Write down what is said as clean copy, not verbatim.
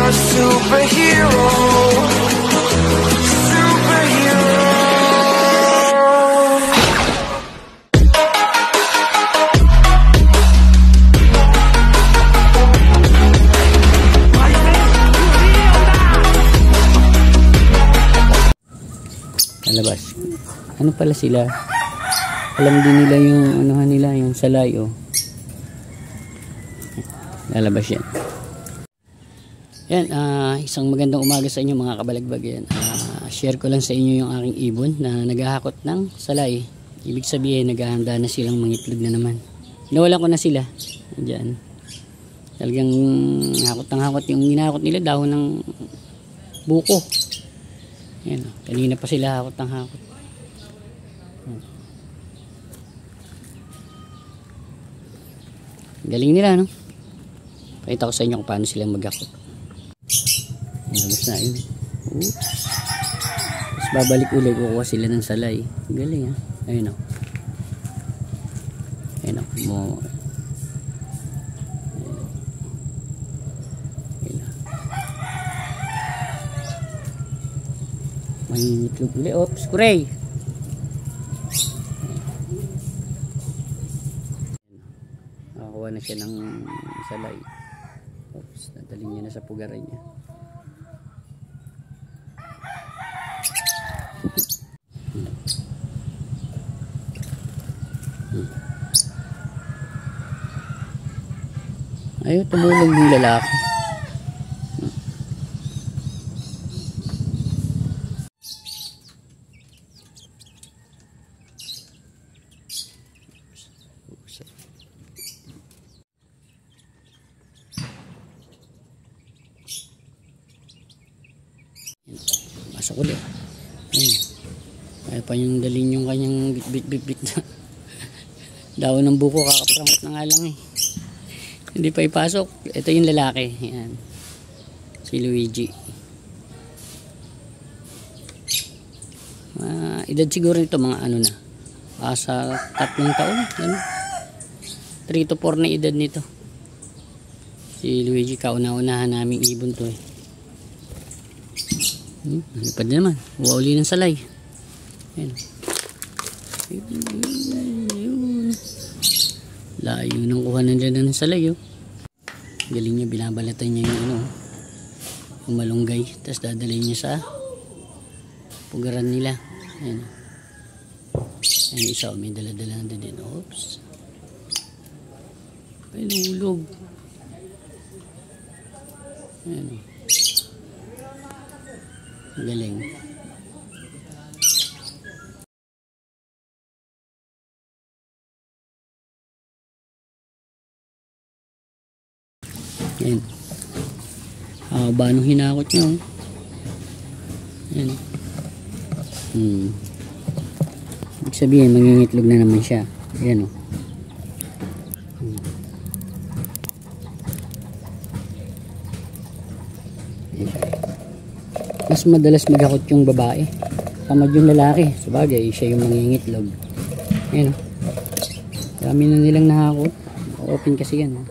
a superhero. Labas. Ano pala sila? Alam din nila yung anuhan nila, yung salay, oh. Lalabas yan. Yan, isang magandang umaga sa inyo mga kabalagbag yan. Share ko lang sa inyo yung aking ibon na naghahakot ng salay. Ibig sabihin, naghahanda na silang mangitlog na naman. Nawalan ko na sila. Diyan. Talagang hakot ng hakot yung ginahakot nila, dahon ng buko. Yan, kanina pa sila hakot ng hakot. Galing nila, no? Pakita ko sa inyo kung paano sila maghakot. Labas na yun. Tapos babalik ulit, kukuha sila ng salay. Galing, ha? Ayun, o. Ayun, o. Mangingitlog ulit. Oops, kuray! Nakakuha na siya ng salay. Oops, nadalhin niya na sa pugaran niya. Ayun, tumulong yung lalaki. Masok ulit. Kaya pa yung dalhin yung kanyang bit na daon ng buko, kakaprangot na nga lang eh. Hindi pa ipasok. Ito yung lalaki. Yan. Si Luigi. Edad siguro nito mga ano na. Sa 3 taon. Ano? 3 to 4 na edad nito. Si Luigi, kauna-unahan naming ibon to eh. Lipad na naman. Uli ng salay. Ayan. Layo nang kuha nila ng salay, oh. Galing niya, binabalatan niya yung ano, yung malunggay. Tapos dadalhin niya sa pugaran nila. Ayan. Ayan, isa, may dala-dala na din. Oops. Ay, nahulog. Ayan. Galing. Ayan. Haba nung hinakot nyo. Ayan. Ibig sabihin, mangingitlog na naman siya. Ayan, o. Mas madalas maghakot yung babae. Tamad yung lalaki. Sabagay, siya yung mangingitlog. Ayan, o. Dami na nilang nahakot. Open kasi yan, o.